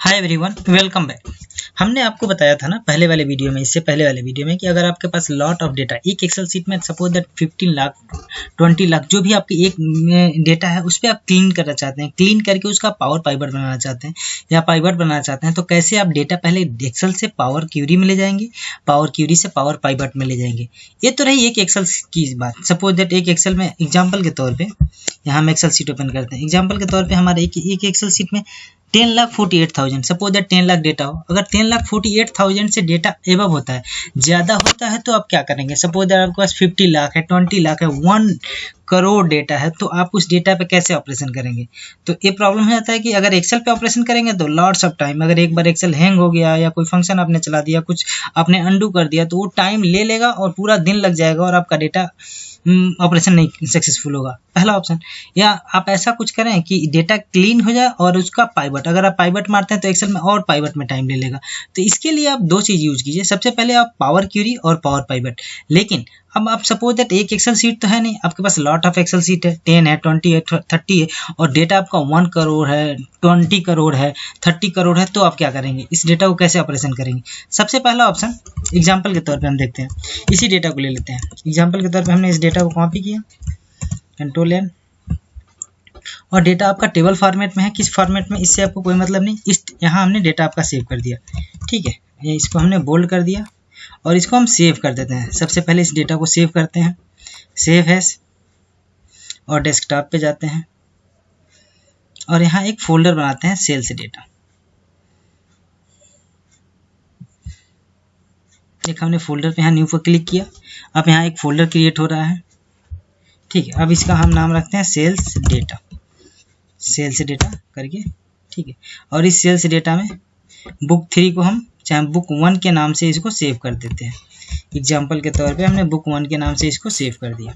Hi everyone, welcome back. हमने आपको बताया था ना पहले वाले वीडियो में, इससे पहले वाले वीडियो में, कि अगर आपके पास लॉट ऑफ डेटा एक एक्सेल शीट में, सपोज दैट 15 लाख 20 लाख जो भी आपकी एक डेटा है उस पर आप क्लीन करना चाहते हैं, क्लीन करके उसका पावर पाइवट बनाना चाहते हैं या पाइवट बनाना चाहते हैं, तो कैसे आप डेटा पहले एक्सेल से पावर क्यूरी में ले जाएंगे, पावर क्यूरी से पावर पाइवट में ले जाएंगे। ये तो रही एक एक्सेल की बात। सपोज दैट एक एक्सेल में एग्जाम्पल के तौर पर यहाँ हम एक्सेल शीट ओपन करते हैं। एग्जाम्पल के तौर पर हमारे एक एक्सेल शीट में 10,48,000 सपोज दैट 10 लाख डेटा हो। अगर 10,48,000 से डेटा एबव होता है, ज़्यादा होता है, तो आप क्या करेंगे? सपोज दैट आपके पास 50 लाख है, 20 लाख है, 1 करोड़ डेटा है, तो आप उस डेटा पे कैसे ऑपरेशन करेंगे? तो ये प्रॉब्लम हो जाता है कि अगर एक्सेल पे ऑपरेशन करेंगे तो लॉट्स ऑफ टाइम, अगर एक बार एक्सेल हैंग हो गया या कोई फंक्शन आपने चला दिया, कुछ आपने अंडू कर दिया, तो वो टाइम ले लेगा और पूरा दिन लग जाएगा और आपका डेटा ऑपरेशन नहीं सक्सेसफुल होगा। पहला ऑप्शन। या आप ऐसा कुछ करें कि डेटा क्लीन हो जाए और उसका पाइवट, अगर आप पाइवट मारते हैं तो एक्सेल में और पाइवट में टाइम ले लेगा। तो इसके लिए आप दो चीज़ यूज कीजिए। सबसे पहले आप पावर क्यूरी और पावर पाइवट। लेकिन अब आप सपोज दैट एक एक्सेल सीट तो है नहीं, आपके पास लॉट ऑफ एक्सेल सीट है, 10 है, 20 है, 30 है, और डेटा आपका 1 करोड़ है, 20 करोड़ है, 30 करोड़ है, तो आप क्या करेंगे? इस डेटा को कैसे ऑपरेशन करेंगे? सबसे पहला ऑप्शन, एग्जाम्पल के तौर पे हम देखते हैं, इसी डेटा को ले लेते हैं। एग्जाम्पल के तौर पे हमने इस डेटा को कॉपी किया, Ctrl+N, और डेटा आपका टेबल फॉर्मेट में है। किस फॉर्मेट में, इससे आपको कोई मतलब नहीं। इस यहाँ हमने डेटा आपका सेव कर दिया, ठीक है। ये इसको हमने बोल्ड कर दिया और इसको हम सेव कर देते हैं। सबसे पहले इस डेटा को सेव करते हैं, सेव एज, और डेस्कटॉप पे जाते हैं और यहाँ एक फोल्डर बनाते हैं, सेल्स डेटा। एक हमने फोल्डर पे यहाँ न्यू पर क्लिक किया। अब यहाँ एक फोल्डर क्रिएट हो रहा है, ठीक है। अब इसका हम नाम रखते हैं सेल्स डेटा, सेल्स डेटा करके, ठीक है। और इस सेल्स डेटा में बुक 3 को हम चाहे बुक 1 के नाम से इसको सेव कर देते हैं। एग्जाम्पल के तौर पे हमने बुक 1 के नाम से इसको सेव कर दिया,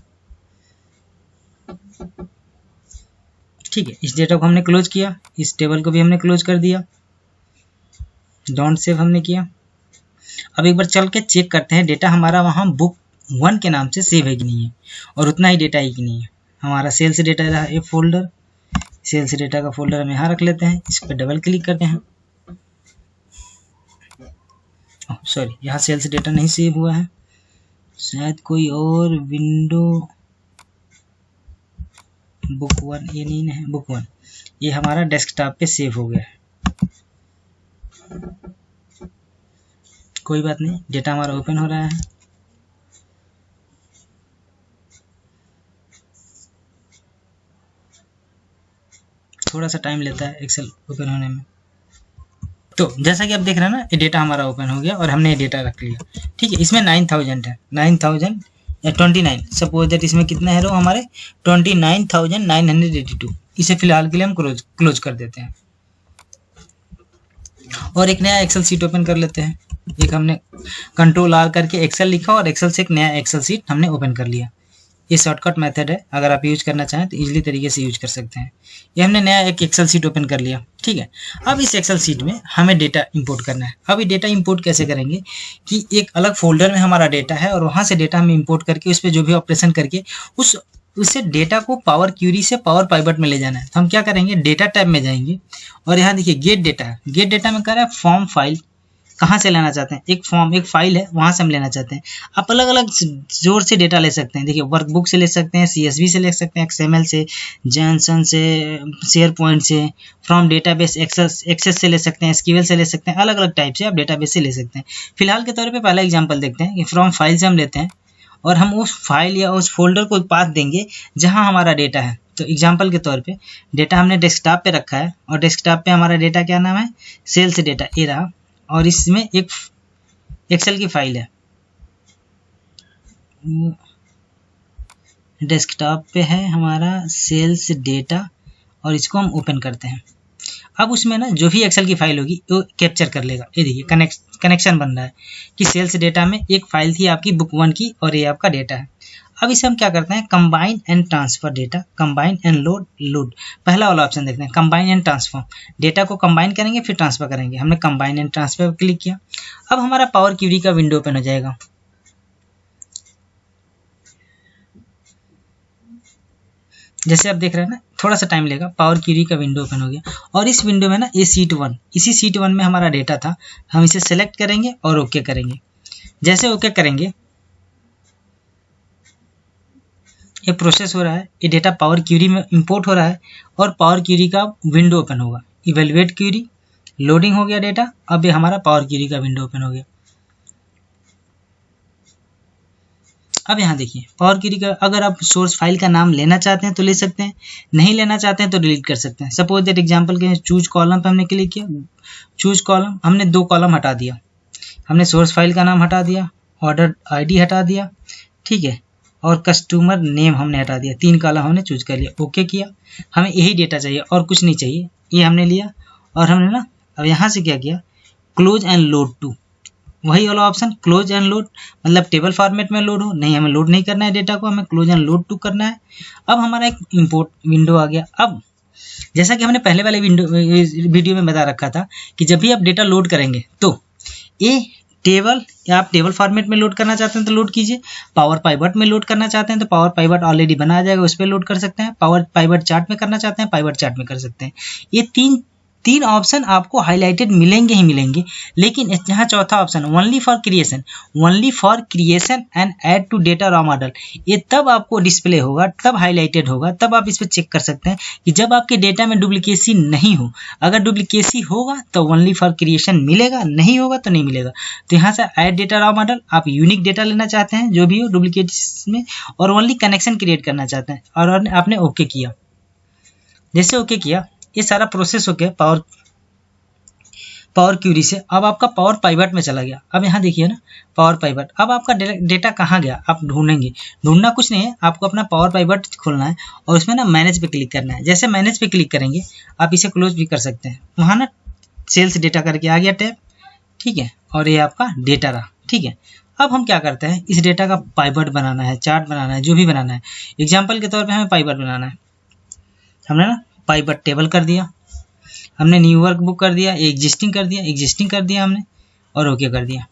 ठीक है। इस डेटा को हमने क्लोज किया, इस टेबल को भी हमने क्लोज कर दिया, डोंट सेव हमने किया। अब एक बार चल के चेक करते हैं डेटा हमारा वहाँ बुक 1 के नाम से सेव है कि नहीं है, और उतना ही डेटा है कि नहीं है। हमारा सेल्स डेटा रहा एक फोल्डर, सेल्स डेटा का फोल्डर हम यहाँ रख लेते हैं। इस पर डबल क्लिक करते हैं, सॉरी यहाँ सेल्स डेटा नहीं सेव हुआ है, शायद कोई और विंडो, बुक 1 ये नहीं है, बुक 1 ये हमारा डेस्कटॉप पे सेव हो गया है। कोई बात नहीं, डेटा हमारा ओपन हो रहा है। थोड़ा सा टाइम लेता है एक्सेल ओपन होने में। तो जैसा कि आप देख रहे हैं ना, ये डेटा हमारा ओपन हो गया और हमने ये डेटा रख लिया, ठीक है। इसमें 9,000 है, 9,000 या 29, सपोज दैट इसमें कितने है रो हमारे 29,982। इसे फिलहाल के लिए हम क्लोज कर देते हैं और एक नया एक्सेल सीट ओपन कर लेते हैं। एक हमने Ctrl+R करके एक्सेल लिखा और एक्सेल से एक नया एक्सेल सीट हमने ओपन कर लिया। ये शॉर्टकट मेथड है, अगर आप यूज करना चाहें तो इजीली तरीके से यूज कर सकते हैं। ये हमने नया एक एक्सेल सीट ओपन कर लिया, ठीक है। अब इस एक्सेल सीट में हमें डेटा इंपोर्ट करना है। अब ये डेटा इंपोर्ट कैसे करेंगे कि एक अलग फोल्डर में हमारा डेटा है और वहाँ से डेटा हम इंपोर्ट करके उस पर जो भी ऑपरेशन करके उससे डेटा को पावर क्यूरी से पावर पाइवट में ले जाना है। तो हम क्या करेंगे, डेटा टैब में जाएंगे और यहाँ देखिए गेट डेटा है। गेट डेटा में कह रहा है फॉर्म फाइल, कहाँ से लेना चाहते हैं? एक फॉर्म, एक फाइल है, वहाँ से हम लेना चाहते हैं। आप अलग अलग जोर से डेटा ले सकते हैं। देखिए वर्कबुक से ले सकते हैं, CSV से ले सकते हैं, XML से, जॉनसन से, शेयर पॉइंट से, फ्रॉम डेटाबेस एक्सेस से ले सकते हैं, SQL से ले सकते हैं। अलग अलग टाइप से आप डेटाबेस से ले सकते हैं। फिलहाल के तौर पर पहला एग्जाम्पल देखते हैं कि फ्रॉम फाइल से हम लेते हैं और हम उस फाइल या उस फोल्डर को पाथ देंगे जहाँ हमारा डेटा है। तो एग्जाम्पल के तौर पे डेटा हमने डेस्कटॉप पे रखा है और डेस्कटॉप पे हमारा डेटा क्या नाम है, सेल्स डेटा, ये रहा। और इसमें एक एक्सेल की फाइल है, डेस्कटॉप पे है हमारा सेल्स डेटा, और इसको हम ओपन करते हैं। अब उसमें ना जो भी एक्सेल की फाइल होगी वो कैप्चर कर लेगा। ये देखिए कनेक्शन बन रहा है कि सेल्स डेटा में एक फाइल थी आपकी बुक 1 की और ये आपका डेटा है। अब इसे हम क्या करते हैं, combine and transfer data, combine and load. पहला वाला ऑप्शन देखते हैं, कंबाइन एंड ट्रांसफर। डेटा को कंबाइन करेंगे फिर ट्रांसफर करेंगे। हमने कंबाइन एंड ट्रांसफर पर क्लिक किया। अब हमारा पावर क्यूरी का विंडो ओपन हो जाएगा। जैसे आप देख रहे हैं ना, थोड़ा सा टाइम लेगा, पावर क्यूरी का विंडो ओपन हो गया। और इस विंडो में ना ये सीट 1, इसी सीट 1 में हमारा डेटा था। हम इसे सेलेक्ट करेंगे और ओके करेंगे। जैसे ओके करेंगे, ये प्रोसेस हो रहा है, ये डेटा पावर क्यूरी में इंपोर्ट हो रहा है और पावर क्यूरी का विंडो ओपन होगा। इवेलुएट क्यूरी, लोडिंग हो गया डेटा। अब ये हमारा पावर क्यूरी का विंडो ओपन हो गया। अब यहाँ देखिए पावर क्वेरी का, अगर आप सोर्स फाइल का नाम लेना चाहते हैं तो ले सकते हैं, नहीं लेना चाहते हैं तो डिलीट कर सकते हैं। सपोज दैट एग्जांपल के चूज कॉलम पे हमने क्लिक किया, चूज कॉलम, हमने 2 कॉलम हटा दिया। हमने सोर्स फाइल का नाम हटा दिया, ऑर्डर आईडी हटा दिया, ठीक है, और कस्टमर नेम हमने हटा दिया। 3 कॉलम हमने चूज कर लिया, ओके किया। हमें यही डेटा चाहिए और कुछ नहीं चाहिए, ये हमने लिया। और हमने ना अब यहाँ से क्या किया, क्लोज एंड लोड टू, वही वाला ऑप्शन, क्लोज एंड लोड, मतलब टेबल फॉर्मेट में लोड हो, नहीं हमें लोड नहीं करना है डेटा को, हमें क्लोज एंड लोड टू करना है। अब हमारा एक इंपोर्ट विंडो आ गया। अब जैसा कि हमने पहले वाले वीडियो में बता रखा था कि जब भी आप डेटा लोड करेंगे तो ये टेबल, या आप टेबल फॉर्मेट में लोड करना चाहते हैं तो लोड कीजिए, पावर पाइवट में लोड करना चाहते हैं तो पावर पाइवट ऑलरेडी बनाया जाएगा, उस पर लोड कर सकते हैं। पावर पाइवट चार्ट में करना चाहते हैं, पाइवट चार्ट में कर सकते हैं। ये तीन ऑप्शन आपको हाईलाइटेड मिलेंगे ही मिलेंगे। लेकिन यहाँ चौथा option, only for creation and add to data raw model, ये तब आपको डिस्प्ले होगा, तब हाईलाइटेड होगा, तब आप इस पर चेक कर सकते हैं कि जब आपके डेटा में डुप्लीकेसी नहीं हो। अगर डुप्लीकेसी होगा तो ओनली फॉर क्रिएशन मिलेगा, नहीं होगा तो नहीं मिलेगा। तो यहाँ से ऐड डेटा रॉ मॉडल, आप यूनिक डेटा लेना चाहते हैं जो भी हो डुप्लीकेट में, और ओनली कनेक्शन क्रिएट करना चाहते हैं, और आपने ओके किया। जैसे ओके किया, ये सारा प्रोसेस हो गया पावर क्यूरी से। अब आपका पावर पाइवट में चला गया। अब यहाँ देखिए ना, पावर पाइवट, अब आपका डेटा कहाँ गया आप ढूंढेंगे। ढूंढना कुछ नहीं है, आपको अपना पावर पाइवट खोलना है और उसमें ना मैनेज पे क्लिक करना है। जैसे मैनेज पे क्लिक करेंगे, आप इसे क्लोज भी कर सकते हैं। वहाँ ना सेल्स डेटा करके आ गया टैब, ठीक है, और ये आपका डेटा रहा, ठीक है। अब हम क्या करते हैं, इस डेटा का पाइवट बनाना है, चार्ट बनाना है, जो भी बनाना है। एग्जाम्पल के तौर पर हमें पाइवट बनाना है। हमने ना पाइवट टेबल कर दिया, हमने न्यू वर्क बुक कर दिया, एग्जिस्टिंग कर दिया हमने, और ओके कर दिया।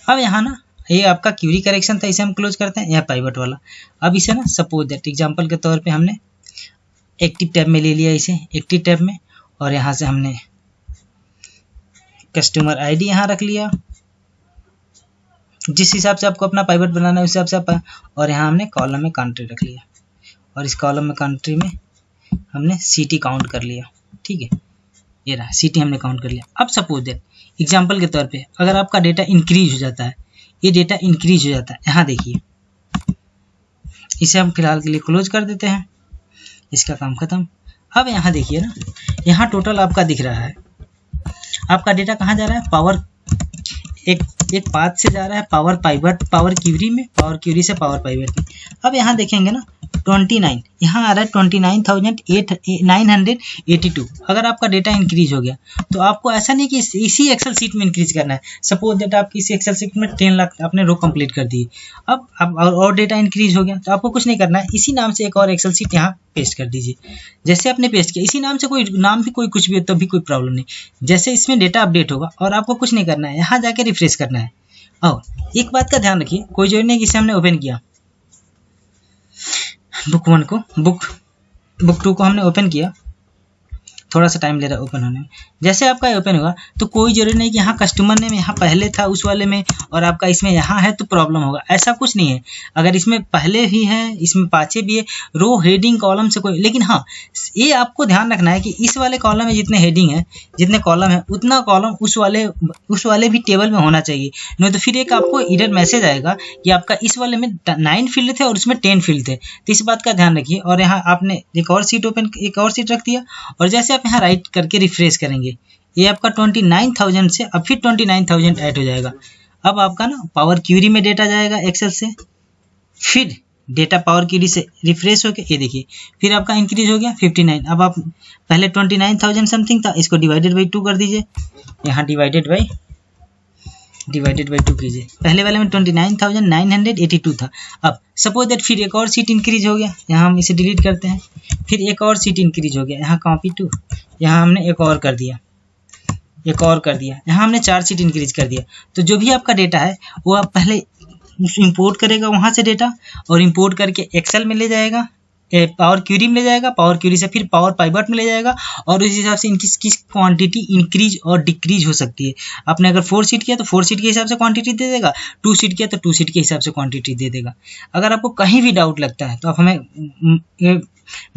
अब यहाँ ना ये आपका क्यूरी करेक्शन था, इसे हम क्लोज करते हैं, यह पाइवट वाला। अब इसे ना सपोज दैट एग्जांपल के तौर पे हमने एक्टिव टैब में ले लिया, इसे एक्टिव टैब में, और यहाँ से हमने कस्टमर आईडी यहाँ रख लिया, जिस हिसाब से आपको अपना पाइवट बनाना है उस हिसाब से आप, और यहाँ हमने कॉलम में कंट्री रख लिया, और इस कॉलम में कंट्री में हमने सिटी काउंट कर लिया, ठीक है, ये रहा सिटी हमने काउंट कर लिया। अब सपोज दैट एग्जांपल के तौर पे अगर आपका डेटा इंक्रीज हो जाता है, ये डेटा इंक्रीज हो जाता है, यहाँ देखिए, इसे हम फिलहाल के लिए क्लोज कर देते हैं, इसका काम खत्म। अब यहाँ देखिए ना, यहाँ टोटल आपका दिख रहा है, आपका डेटा कहाँ जा रहा है, पावर एक पाथ से जा रहा है पावर पाइवट, पावर क्यूरी में, पावर क्यूरी से पावर पाइवट में। अब यहाँ देखेंगे ना 29, यहाँ आ रहा है 29,982। अगर आपका डेटा इंक्रीज हो गया तो आपको ऐसा नहीं कि इसी एक्सेल सीट में इंक्रीज करना है। सपोज दैट आप इसी एक्सेल सीट में 10 लाख आपने रो कंप्लीट कर दी, अब और डेटा इंक्रीज हो गया तो आपको कुछ नहीं करना है, इसी नाम से एक और एक्सेल सीट यहाँ पेस्ट कर दीजिए। जैसे आपने पेस्ट किया, इसी नाम से कोई नाम भी कोई कुछ भी हो तो भी कोई प्रॉब्लम नहीं। जैसे इसमें डेटा अपडेट होगा और आपको कुछ नहीं करना है, यहाँ जाके रिफ्रेश करना है। और एक बात का ध्यान रखिए, कोई जो नहीं, इसे हमने ओपन किया, बुक 1 को, बुक 2 को हमने ओपन किया, थोड़ा सा टाइम ले रहा है ओपन होने में। जैसे आपका ओपन होगा तो कोई जरूरी नहीं कि यहाँ कस्टमर नेम यहाँ पहले था उस वाले में और आपका इसमें यहाँ है तो प्रॉब्लम होगा, ऐसा कुछ नहीं है। अगर इसमें पहले ही है, इसमें पाछे भी है, रो हेडिंग कॉलम से कोई, लेकिन हाँ ये आपको ध्यान रखना है कि इस वाले कॉलम में जितने हेडिंग है, जितने कॉलम है, उतना कॉलम उस वाले भी टेबल में होना चाहिए। नहीं तो फिर एक आपको एरर मैसेज आएगा कि आपका इस वाले में 9 फील्ड थे और उसमें 10 फील्ड थे, तो इस बात का ध्यान रखिए। और यहाँ आपने एक और सीट रख दिया, और जैसे आप यहाँ राइट करके रिफ्रेश करेंगे, ये आपका 29,000 से अब फिर 29,000 ऐड हो जाएगा। अब आपका ना पावर क्यूरी में डेटा जाएगा एक्सेल से, फिर डेटा पावर क्यूरी से रिफ्रेश होके ये देखिए फिर आपका इंक्रीज हो गया 59। अब आप पहले 29,000 समथिंग था, इसको डिवाइडेड बाई 2 कर दीजिए, यहाँ डिवाइडेड बाई 2 कीजिए। पहले वाले में 29,982 था। अब सपोज दैट फिर एक और सीट इंक्रीज हो गया, यहाँ हम इसे डिलीट करते हैं, फिर एक और सीट इंक्रीज हो गया, यहाँ कॉपी टू, यहाँ हमने एक और कर दिया, यहाँ हमने 4 सीट इंक्रीज कर दिया। तो जो भी आपका डेटा है वो आप पहले इंपोर्ट करेगा वहाँ से डेटा, और इंपोर्ट करके एक्सेल में ले जाएगा, पावर क्यूरी में ले जाएगा, पावर क्यूरी से फिर पावर पाइवट में ले जाएगा और उस हिसाब से इनकी किस क्वांटिटी इंक्रीज और डिक्रीज हो सकती है। आपने अगर 4 सीट किया तो 4 सीट के हिसाब से क्वांटिटी दे देगा, 2 सीट किया तो 2 सीट के हिसाब से क्वांटिटी दे देगा। अगर आपको कहीं भी डाउट लगता है तो आप हमें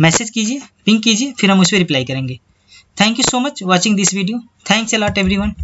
मैसेज कीजिए, पिंग कीजिए, फिर हम उस पर रिप्लाई करेंगे। Thank you so much watching this video. Thanks a lot everyone.